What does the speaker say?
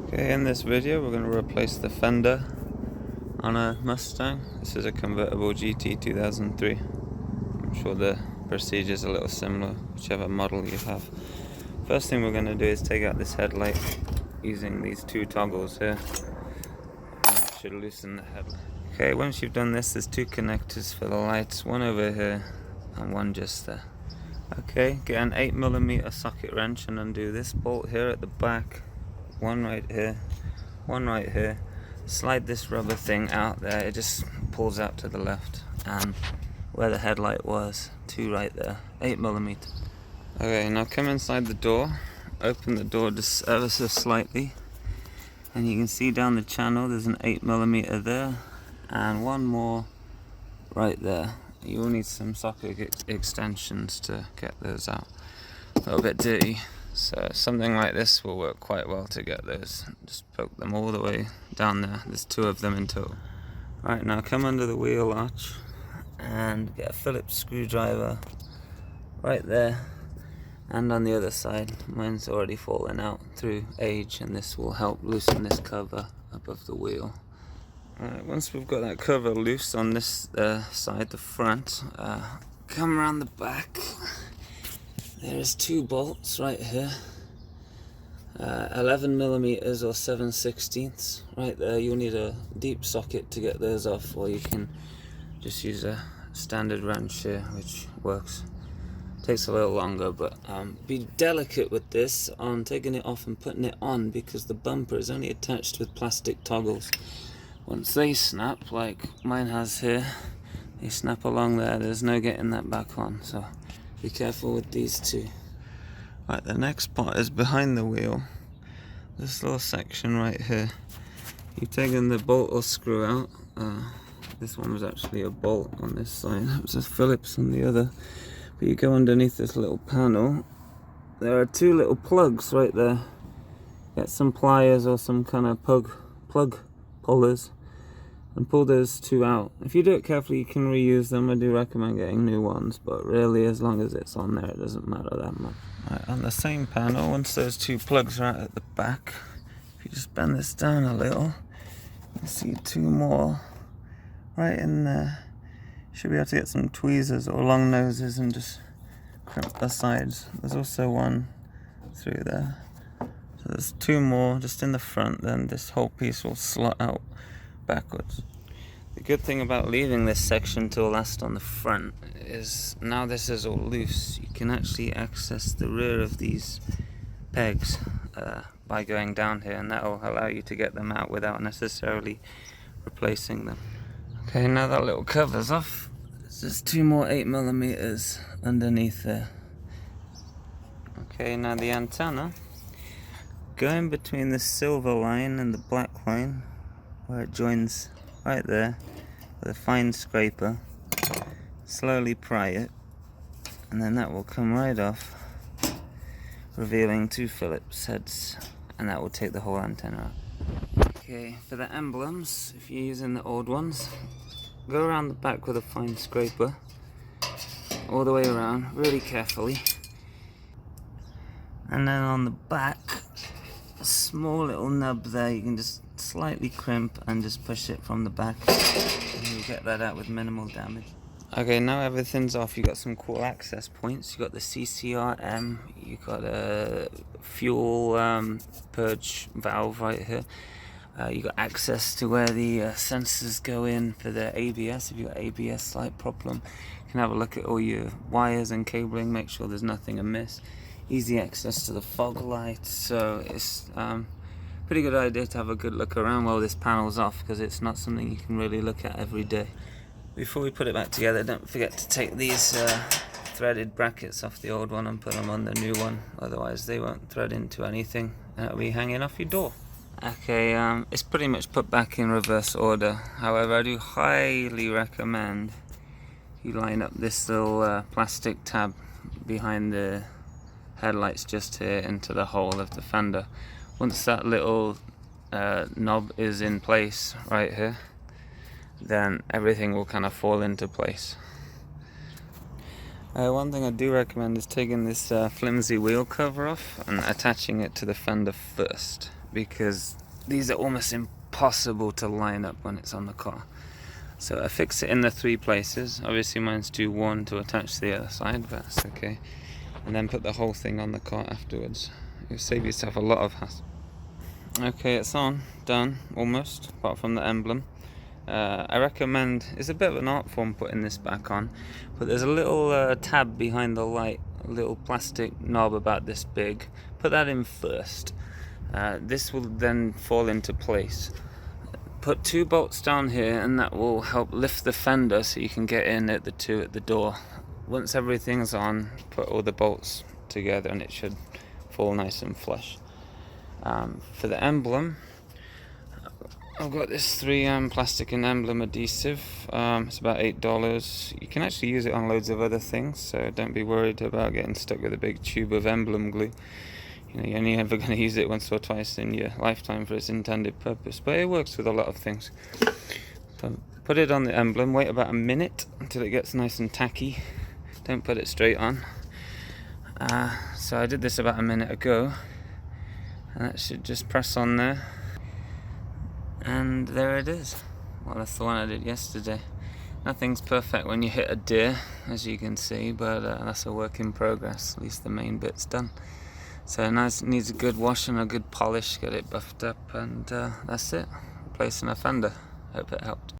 Okay, in this video we're going to replace the fender on a Mustang. This is a convertible GT 2003. I'm sure the procedure is a little similar, whichever model you have. First thing we're going to do is take out this headlight using these two toggles here. That should loosen the headlight. Okay, once you've done this, there's two connectors for the lights, one over here and one just there. Okay, get an 8mm socket wrench and undo this bolt here at the back. One right here, one right here. Slide this rubber thing out there, it just pulls out to the left, and where the headlight was, two right there, 8mm. Okay, now come inside the door, open the door just ever so slightly, and you can see down the channel there's an 8mm there, and one more right there. You will need some socket extensions to get those out. A little bit dirty. So something like this will work quite well to get those. Just poke them all the way down there. There's two of them in total. Right, now come under the wheel arch and get a Phillips screwdriver right there and on the other side. Mine's already fallen out through age, and this will help loosen this cover above the wheel. Alright, once we've got that cover loose on this side, the front, come around the back. There's two bolts right here, 11mm or 7/16 right there. You'll need a deep socket to get those off, or you can just use a standard wrench here, which works. Takes a little longer, but be delicate with this on taking it off and putting it on, because the bumper is only attached with plastic toggles. Once they snap, like mine has here, they snap along there, there's no getting that back on, so be careful with these two. Right, the next part is behind the wheel. This little section right here. You've taken the bolt or screw out. This one was actually a bolt on this side. It was a Phillips on the other. But you go underneath this little panel. There are two little plugs right there. Get some pliers or some kind of plug pullers and pull those two out. If you do it carefully, you can reuse them. I do recommend getting new ones, but really, as long as it's on there, it doesn't matter that much. Right, on the same panel, once those two plugs are out at the back, if you just bend this down a little, you can see two more right in there. You should be able to get some tweezers or long noses and just crimp the sides. There's also one through there. So there's two more just in the front, then this whole piece will slot out backwards. The good thing about leaving this section to last on the front is now this is all loose, you can actually access the rear of these pegs by going down here, and that will allow you to get them out without necessarily replacing them. Okay, now that little cover's off, there's just two more 8mm underneath there. Okay, now the antenna, going between the silver line and the black line, where it joins right there with a fine scraper, slowly pry it, and then that will come right off, revealing two Phillips heads, and that will take the whole antenna out. Okay, for the emblems, if you're using the old ones, go around the back with a fine scraper, all the way around, really carefully, and then on the back, a small little nub there, you can just slightly crimp and just push it from the back, and you'll get that out with minimal damage. Okay, now everything's off. You got some cool access points. You got the CCRM, you got a fuel purge valve right here. You got access to where the sensors go in for the ABS. If you've got ABS slight problem, you can have a look at all your wires and cabling, make sure there's nothing amiss. Easy access to the fog lights, so it's pretty good idea to have a good look around while this panel's off, because it's not something you can really look at every day. Before we put it back together, don't forget to take these threaded brackets off the old one and put them on the new one, otherwise they won't thread into anything and it'll be hanging off your door. Okay, it's pretty much put back in reverse order. However, I do highly recommend you line up this little plastic tab behind the headlights just here into the hole of the fender. Once that little knob is in place right here, then everything will kind of fall into place. One thing I do recommend is taking this flimsy wheel cover off and attaching it to the fender first, because these are almost impossible to line up when it's on the car. So I fix it in the 3 places. Obviously mine's too worn to attach to the other side, but that's okay. And then put the whole thing on the car afterwards. You'll save yourself a lot of hassle. Okay, it's on, done, almost, apart from the emblem. I recommend, it's a bit of an art form putting this back on, but there's a little tab behind the light, a little plastic knob about this big. Put that in first. This will then fall into place. Put 2 bolts down here and that will help lift the fender so you can get in at the 2 at the door. Once everything's on, put all the bolts together and it should fall nice and flush. For the emblem, I've got this 3M plastic and emblem adhesive. It's about $8. You can actually use it on loads of other things, so don't be worried about getting stuck with a big tube of emblem glue. You know, you're only ever going to use it once or twice in your lifetime for its intended purpose, but it works with a lot of things. So put it on the emblem, wait about a minute until it gets nice and tacky. Don't put it straight on. So I did this about a minute ago, and that should just press on there, and there it is. Well, that's the one I did yesterday. Nothing's perfect when you hit a deer, as you can see, but that's a work in progress. At least the main bit's done. So nice, needs a good wash and a good polish, get it buffed up, and that's it. Replacing a fender. Hope it helped.